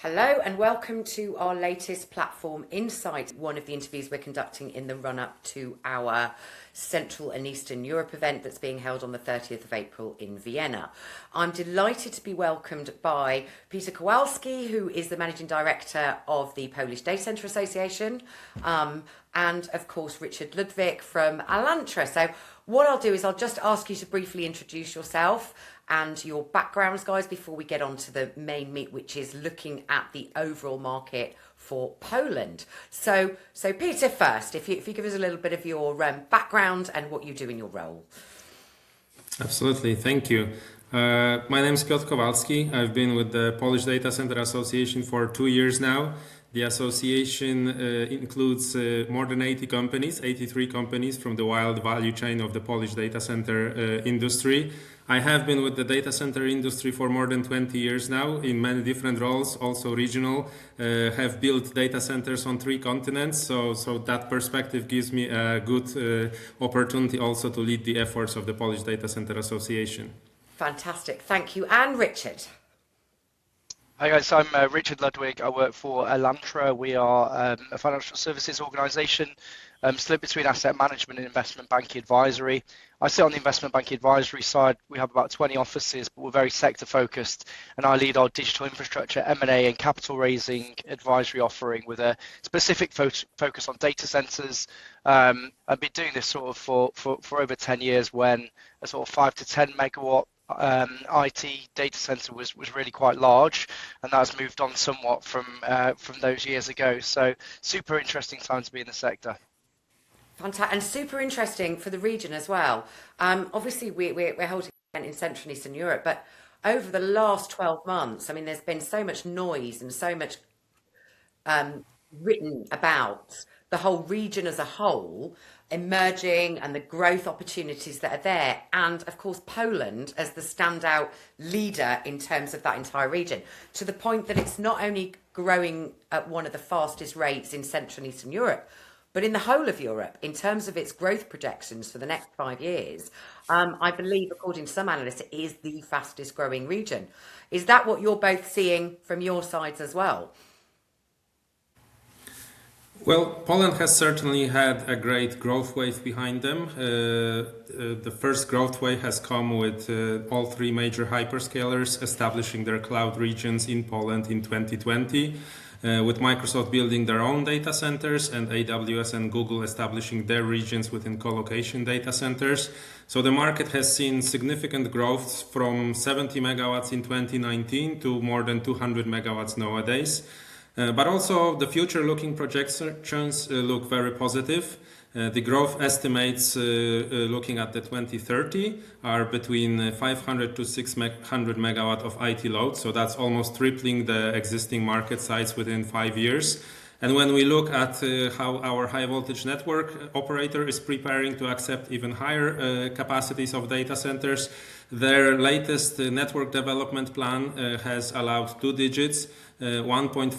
Hello and welcome to our latest Platform Insight, one of the interviews we're conducting in the run-up to our Central and Eastern Europe event that's being held on the 30th of April in Vienna. I'm delighted to be welcomed by Peter Kowalski, who is the Managing Director of the Polish Data Center Association, and of course Richard Ludwig from Alantra. So what I'll do is I'll just ask you to briefly introduce yourself and your backgrounds, guys, before we get on to the main meat, which is looking at the overall market for Poland. So Peter, first, if you give us a little bit of your background and what you do in your role. Absolutely, thank you. My name is Piotr Kowalski. I've been with the Polish Data Center Association for 2 years now. The association includes more than 80 companies, 83 companies from the wide value chain of the Polish data center industry. I have been with the data center industry for more than 20 years now in many different roles, also regional, have built data centers on 3 continents. So that perspective gives me a good opportunity also to lead the efforts of the Polish Data Center Association. Fantastic, thank you. And Richard. Hi guys, I'm Richard Ludwig. I work for Alantra. We are a financial services organisation split between asset management and investment banking advisory. I sit on the investment banking advisory side. We have about 20 offices, but we're very sector focused, and I lead our digital infrastructure, M&A and capital raising advisory offering with a specific focus on data centres. I've been doing this sort of for over 10 years, when a sort of 5 to 10 megawatt IT data center was really quite large, and that's moved on somewhat from those years ago. So super interesting time to be in the sector. Fantastic, and super interesting for the region as well. Obviously we're holding an event in Central and Eastern Europe, but over the last 12 months, I mean, there's been so much noise and so much written about the whole region as a whole emerging and the growth opportunities that are there, and of course Poland as the standout leader in terms of that entire region, to the point that it's not only growing at one of the fastest rates in Central and Eastern Europe, but in the whole of Europe in terms of its growth projections for the next 5 years. I believe, according to some analysts, it is the fastest growing region. Is that what you're both seeing from your sides as well? Well, Poland has certainly had a great growth wave behind them. The first growth wave has come with all 3 major hyperscalers establishing their cloud regions in Poland in 2020, with Microsoft building their own data centers and AWS and Google establishing their regions within Colocation data centers. So the market has seen significant growth from 70 megawatts in 2019 to more than 200 megawatts nowadays. But also the future-looking projections look very positive. The growth estimates looking at the 2030 are between 500 to 600 megawatt of IT load. So that's almost tripling the existing market size within 5 years. And when we look at how our high voltage network operator is preparing to accept even higher capacities of data centers, their latest network development plan has allowed 2 digits, 1.5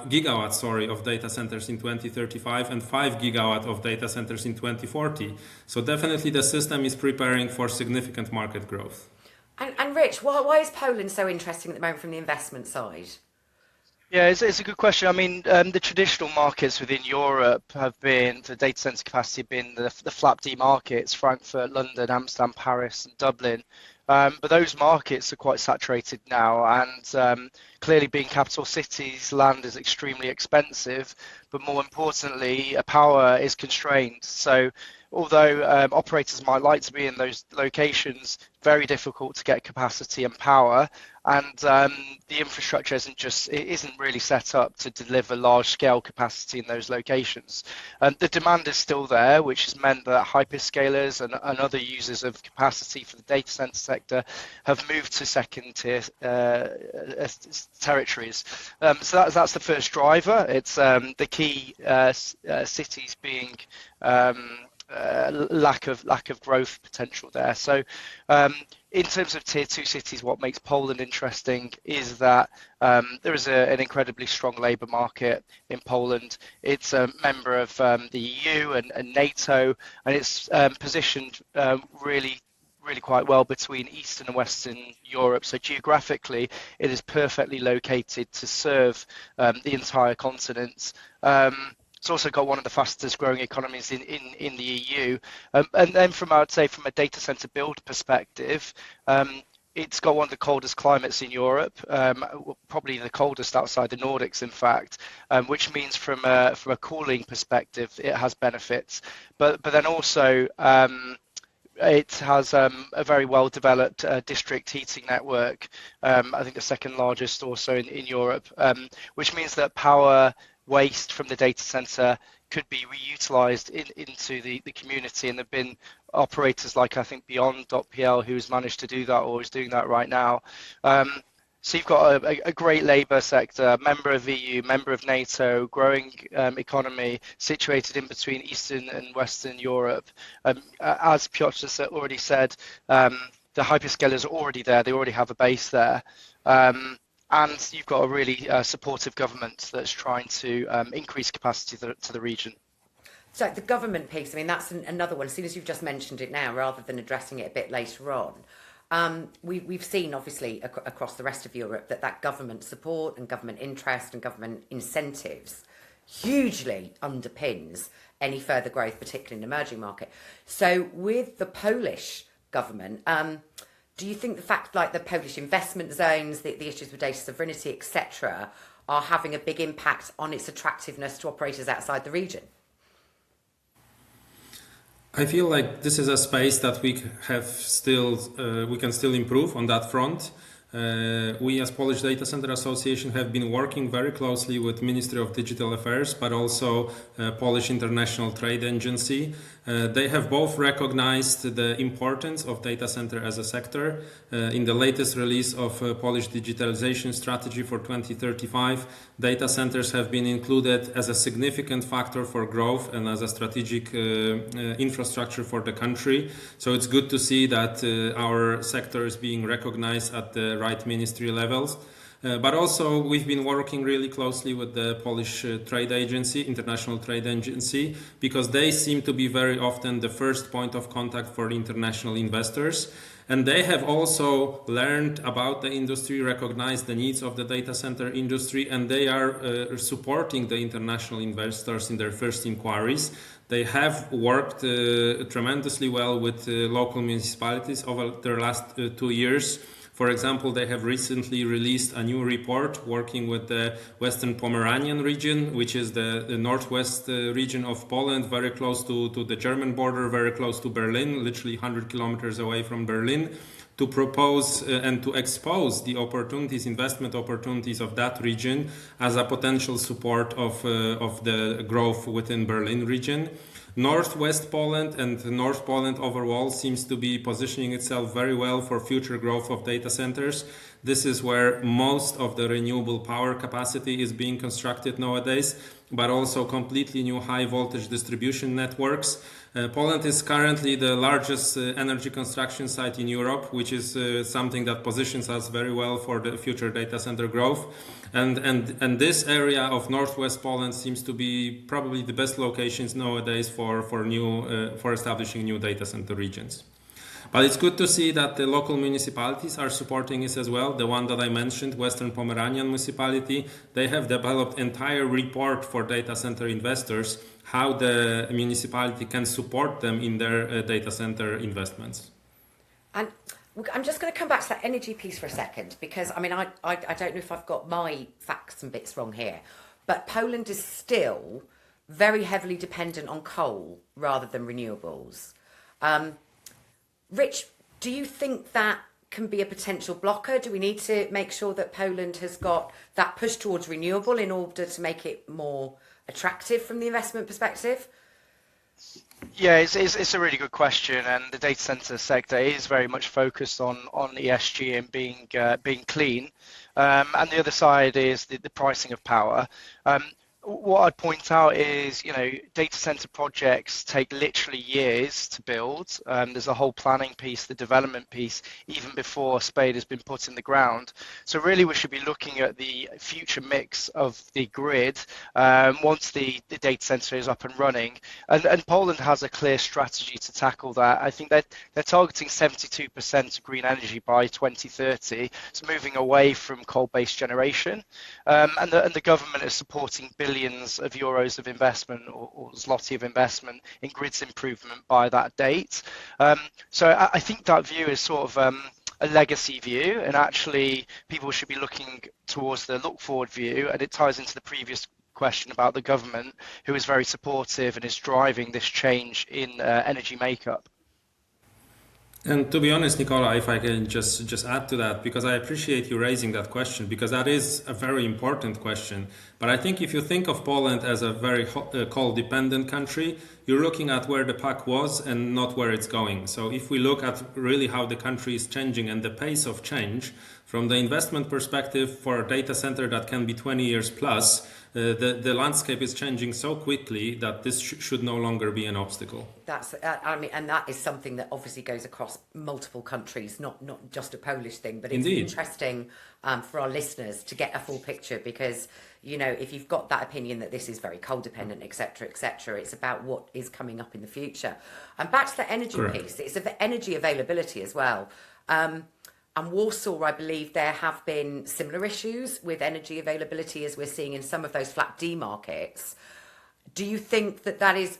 gigawatts of data centers in 2035 and 5 gigawatt of data centers in 2040. So definitely the system is preparing for significant market growth. And Rich, why is Poland so interesting at the moment from the investment side? Yeah, it's a good question. I mean, the traditional markets within Europe have been, the data center capacity, been the FLAP-D markets, Frankfurt, London, Amsterdam, Paris, and Dublin. But those markets are quite saturated now, and clearly being capital cities, land is extremely expensive, but more importantly, power is constrained. So although operators might like to be in those locations, very difficult to get capacity and power, and the infrastructure isn't really set up to deliver large-scale capacity in those locations. The demand is still there, which has meant that hyperscalers and other users of capacity for the data center sector have moved to second-tier territories. So that's the first driver. It's the key cities being lack of growth potential there. So in terms of tier 2 cities, what makes Poland interesting is that there is an incredibly strong labour market in Poland. It's a member of the EU and NATO, and it's positioned really really quite well between Eastern and Western Europe. So geographically, it is perfectly located to serve the entire continent. It's also got one of the fastest growing economies in the EU. And then I'd say from a data center build perspective, it's got one of the coldest climates in Europe, probably the coldest outside the Nordics, in fact, which means from a cooling perspective, it has benefits. But then also, it has a very well developed district heating network, I think the second largest also in Europe, which means that power waste from the data center could be reutilized into the community, and there have been operators like I think Beyond.pl who's managed to do that or is doing that right now. So you've got a great labour sector, member of EU, member of NATO, growing economy situated in between Eastern and Western Europe. As Piotr already said, the hyperscalers are already there, they already have a base there. And you've got a really supportive government that's trying to increase capacity to the region. So the government piece, I mean, that's another one. As soon as you've just mentioned it now, rather than addressing it a bit later on, we've seen, obviously, across the rest of Europe that government support and government interest and government incentives hugely underpins any further growth, particularly in the emerging market. So with the Polish government, do you think the fact like the Polish investment zones, the issues with data sovereignty, etc., are having a big impact on its attractiveness to operators outside the region? I feel like this is a space that we can still improve on that front. We as Polish Data Center Association have been working very closely with Ministry of Digital Affairs, but also Polish International Trade Agency. They have both recognized the importance of data center as a sector. In the latest release of Polish digitalization strategy for 2035, data centers have been included as a significant factor for growth and as a strategic infrastructure for the country. So it's good to see that our sector is being recognized at the right ministry levels. But also we've been working really closely with the Polish Trade Agency, International Trade Agency, because they seem to be very often the first point of contact for international investors. And they have also learned about the industry, recognized the needs of the data center industry, and they are supporting the international investors in their first inquiries. They have worked tremendously well with local municipalities over the last 2 years. For example, they have recently released a new report working with the Western Pomeranian region, which is the northwest region of Poland, very close to the German border, very close to Berlin, literally 100 kilometers away from Berlin, to propose and to expose the opportunities, investment opportunities of that region as a potential support of the growth within Berlin region. Northwest Poland and North Poland overall seems to be positioning itself very well for future growth of data centers. This is where most of the renewable power capacity is being constructed nowadays, but also completely new high voltage distribution networks. Poland is currently the largest energy construction site in Europe, which is something that positions us very well for the future data center growth. And this area of northwest Poland seems to be probably the best locations nowadays for establishing new data center regions. But it's good to see that the local municipalities are supporting this as well. The one that I mentioned, Western Pomeranian municipality, they have developed entire report for data center investors, how the municipality can support them in their data center investments. And I'm just going to come back to that energy piece for a second, because I mean, I don't know if I've got my facts and bits wrong here, but Poland is still very heavily dependent on coal rather than renewables. Rich, do you think that can be a potential blocker? Do we need to make sure that Poland has got that push towards renewable in order to make it more attractive from the investment perspective? Yeah, it's a really good question, and the data center sector is very much focused on ESG and being clean. And the other side is the pricing of power. What I'd point out is, data center projects take literally years to build. There's a whole planning piece, the development piece, even before a spade has been put in the ground. So really, we should be looking at the future mix of the grid once the data center is up and running. And Poland has a clear strategy to tackle that. I think that they're targeting 72% green energy by 2030. So moving away from coal-based generation. And the government is supporting billions of euros of investment or zloty of investment in grids improvement by that date. So I think that view is sort of a legacy view, and actually people should be looking towards the look forward view, and it ties into the previous question about the government, who is very supportive and is driving this change in energy makeup. And to be honest, Nicola, if I can just add to that, because I appreciate you raising that question, because that is a very important question. But I think if you think of Poland as a very coal-dependent country, you're looking at where the puck was and not where it's going. So if we look at really how the country is changing and the pace of change, from the investment perspective for a data center that can be 20 years plus, the landscape is changing so quickly that this should no longer be an obstacle. That's, and that is something that obviously goes across multiple countries, not just a Polish thing, but it's Indeed. interesting for our listeners to get a full picture, because, if you've got that opinion that this is very coal dependent, etc., it's about what is coming up in the future. And back to the energy Correct. piece, it's the energy availability as well. And Warsaw, I believe there have been similar issues with energy availability as we're seeing in some of those flat D markets. Do you think that is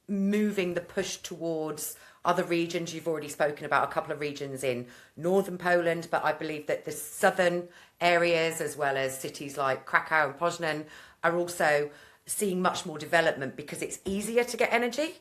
moving the push towards other regions? You've already spoken about a couple of regions in northern Poland, but I believe that the southern areas, as well as cities like Krakow and Poznan, are also seeing much more development because it's easier to get energy.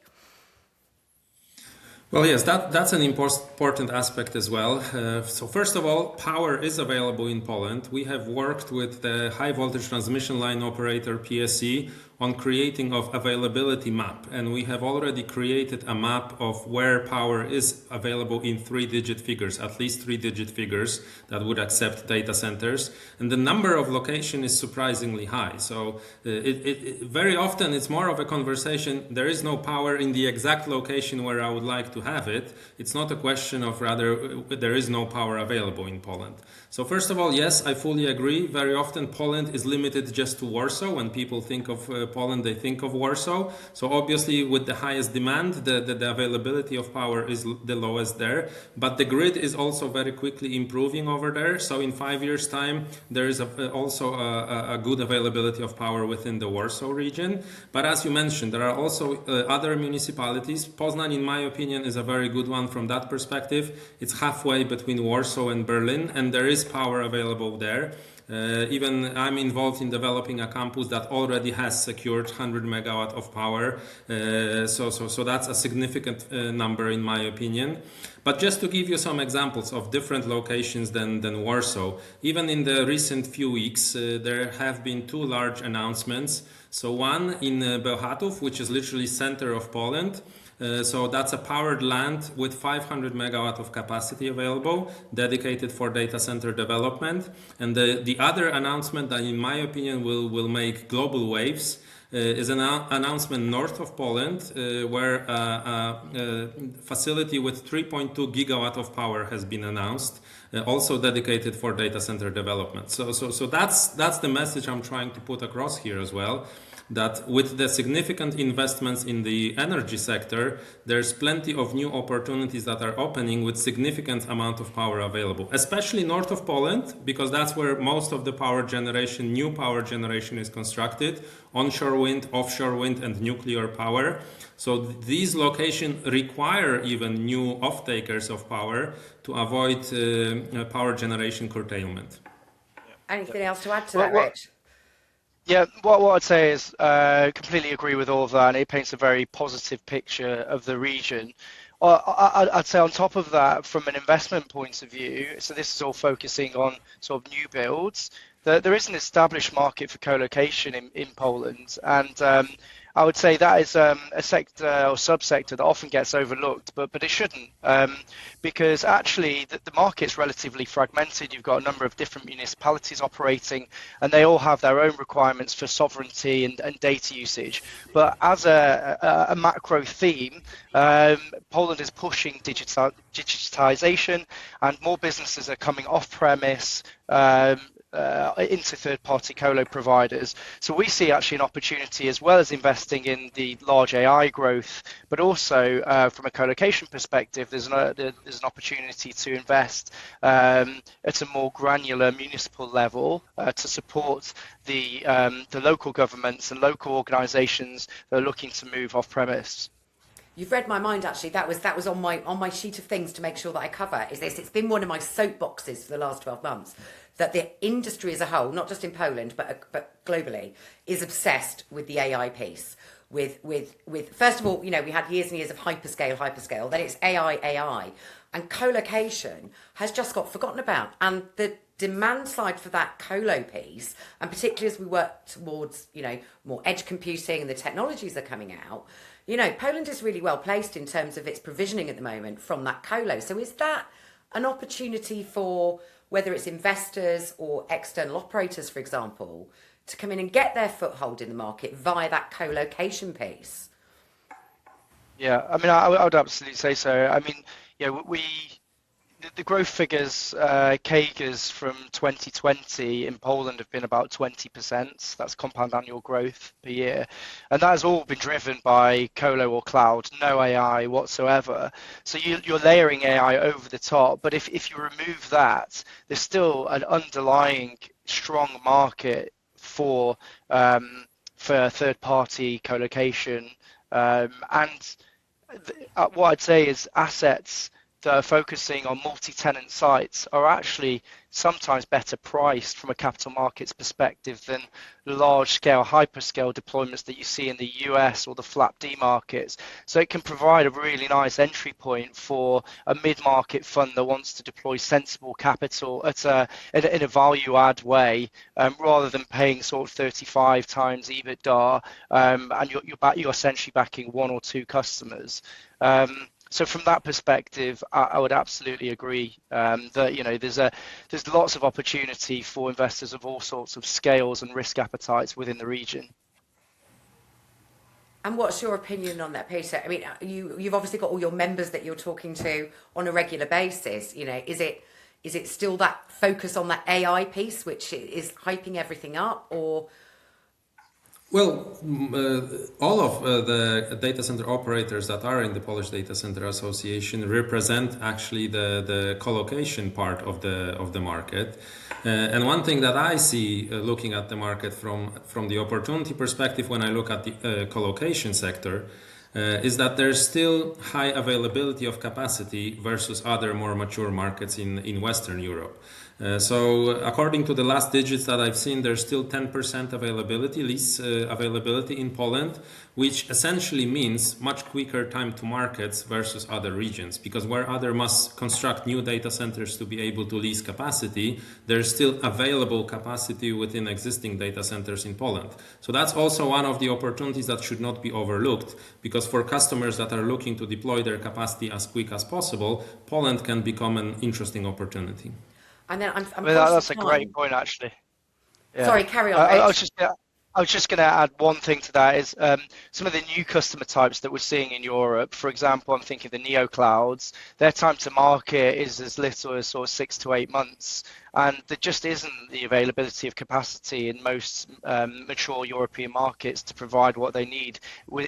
Well, yes, that's an important aspect as well. So first of all, power is available in Poland. We have worked with the high voltage transmission line operator PSE on creating of availability map, and we have already created a map of where power is available in 3-digit figures, at least 3-digit figures that would accept data centers, and the number of location is surprisingly high. So it very often it's more of a conversation. There is no power in the exact location where I would like to have it. It's not a question of rather there is no power available in Poland. So first of all, yes, I fully agree. Very often Poland is limited just to Warsaw. When people think of Poland, they think of Warsaw. So obviously with the highest demand, the availability of power is the lowest there. But the grid is also very quickly improving over there. So in 5 years' time, there is also a good availability of power within the Warsaw region. But as you mentioned, there are also other municipalities. Poznan, in my opinion, is a very good one from that perspective. It's halfway between Warsaw and Berlin, and there is power available there. Even I'm involved in developing a campus that already has secured 100 megawatt of power. So that's a significant number in my opinion. But just to give you some examples of different locations than Warsaw, even in the recent few weeks, there have been 2 large announcements. So one in Bełchatów, which is literally center of Poland. So that's a powered land with 500 megawatt of capacity available, dedicated for data center development. And the other announcement that, in my opinion, will make global waves is an announcement north of Poland, where a facility with 3.2 gigawatt of power has been announced, also dedicated for data center development. So that's the message I'm trying to put across here as well. That with the significant investments in the energy sector, there's plenty of new opportunities that are opening with significant amount of power available, especially north of Poland, because that's where most of the power generation, new power generation is constructed, onshore wind, offshore wind, and nuclear power. So these locations require even new off-takers of power to avoid power generation curtailment. Anything else to add to that, Rich? Yeah, what I'd say is completely agree with all of that, and it paints a very positive picture of the region. I'd say on top of that, from an investment point of view, so this is all focusing on sort of new builds, there is an established market for co-location in Poland, and I would say that is a sector or subsector that often gets overlooked, but it shouldn't, because actually the market's relatively fragmented. You've got a number of different municipalities operating, and they all have their own requirements for sovereignty and data usage. But as a macro theme, Poland is pushing digitization, and more businesses are coming off premise into third-party colo providers. So we see actually an opportunity, as well as investing in the large AI growth, but also from a colocation perspective, there's an opportunity to invest at a more granular municipal level to support the local governments and local organisations that are looking to move off premise. You've read my mind, actually. That was on my sheet of things to make sure that I cover. Is this? It's been one of my soapboxes for the last 12 months that the industry as a whole, not just in Poland but globally, is obsessed with the AI piece. With first of all, we had years and years of hyperscale. Then it's AI, and colocation has just got forgotten about. And the demand side for that colo piece, and particularly as we work towards more edge computing and the technologies that are coming out. Poland is really well placed in terms of its provisioning at the moment from that colo. So is that an opportunity for whether it's investors or external operators, for example, to come in and get their foothold in the market via that co-location piece? Yeah, I mean, I would absolutely say so. I mean, the growth figures, CAGRs from 2020 in Poland have been about 20%. That's compound annual growth per year. And that has all been driven by colo or cloud, no AI whatsoever. So you're layering AI over the top. But if you remove that, there's still an underlying strong market for third-party colocation. And what I'd say is assets that are focusing on multi-tenant sites are actually sometimes better priced from a capital markets perspective than large-scale hyperscale deployments that you see in the US or the FLAP-D markets. So it can provide a really nice entry point for a mid-market fund that wants to deploy sensible capital in a value-add way, rather than paying sort of 35 times EBITDA, and you're essentially backing one or two customers. So from that perspective, I would absolutely agree that there's lots of opportunity for investors of all sorts of scales and risk appetites within the region. And what's your opinion on that, Peter? I mean, you've obviously got all your members that you're talking to on a regular basis. Is it still that focus on that AI piece which is hyping everything up, or? Well, all of the data center operators that are in the Polish Data Center Association represent actually the colocation part of the market. And one thing that I see looking at the market from the opportunity perspective when I look at the colocation sector is that there's still high availability of capacity versus other more mature markets in Western Europe. So according to the last digits that I've seen, there's still 10% availability, lease availability in Poland, which essentially means much quicker time to markets versus other regions. Because where others must construct new data centers to be able to lease capacity, there's still available capacity within existing data centers in Poland. So that's also one of the opportunities that should not be overlooked, because for customers that are looking to deploy their capacity as quick as possible, Poland can become an interesting opportunity. And then that's a great point, actually. Yeah. Sorry, carry on. I was just going to add one thing to that is some of the new customer types that we're seeing in Europe. For example, I'm thinking the neo clouds. Their time to market is as little as sort of 6 to 8 months, and there just isn't the availability of capacity in most mature European markets to provide what they need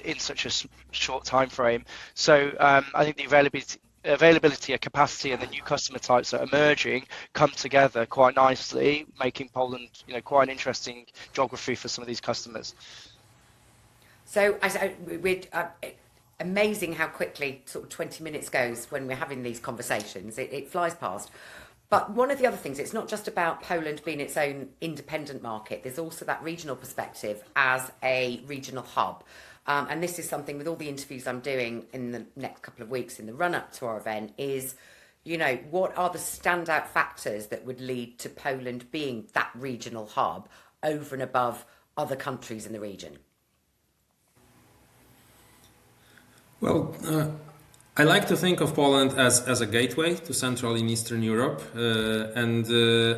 in such a short time frame. So I think the availability of capacity and the new customer types that are emerging come together quite nicely, making Poland, quite an interesting geography for some of these customers. So we're amazing how quickly sort of 20 minutes goes when we're having these conversations. It flies past. But one of the other things, it's not just about Poland being its own independent market. There's also that regional perspective as a regional hub. And this is something with all the interviews I'm doing in the next couple of weeks in the run-up to our event is, what are the standout factors that would lead to Poland being that regional hub over and above other countries in the region? Well, I like to think of Poland as a gateway to Central and Eastern Europe, and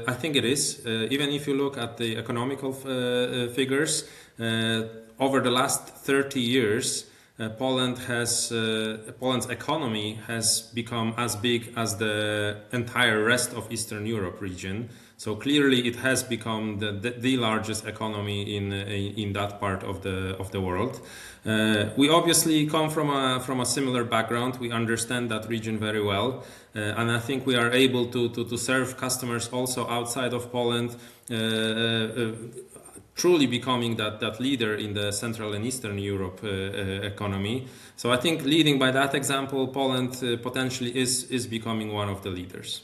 I think it is. Even if you look at the economical figures, over the last 30 years, Poland's economy has become as big as the entire rest of Eastern Europe region. So clearly, it has become the largest economy in that part of the world. We obviously come from a similar background. We understand that region very well, and I think we are able to serve customers also outside of Poland. Truly becoming that leader in the Central and Eastern Europe economy. So I think leading by that example, Poland potentially is becoming one of the leaders.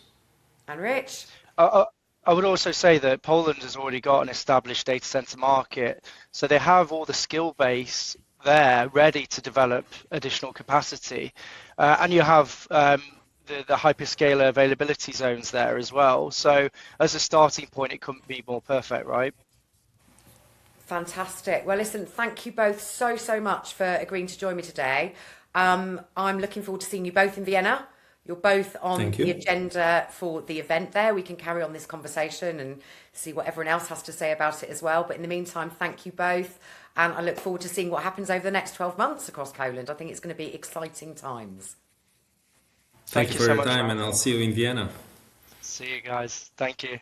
And Rich? I would also say that Poland has already got an established data center market, so they have all the skill base there ready to develop additional capacity, and you have the hyperscaler availability zones there as well. So as a starting point, it couldn't be more perfect, right? Fantastic. Well, listen, thank you both so much for agreeing to join me today. I'm looking forward to seeing you both in Vienna. You're both on the agenda for the event there. We can carry on this conversation and see what everyone else has to say about it as well. But in the meantime, thank you both. And I look forward to seeing what happens over the next 12 months across Poland. I think it's going to be exciting times. Thank you for your time, and I'll see you in Vienna. See you guys. Thank you.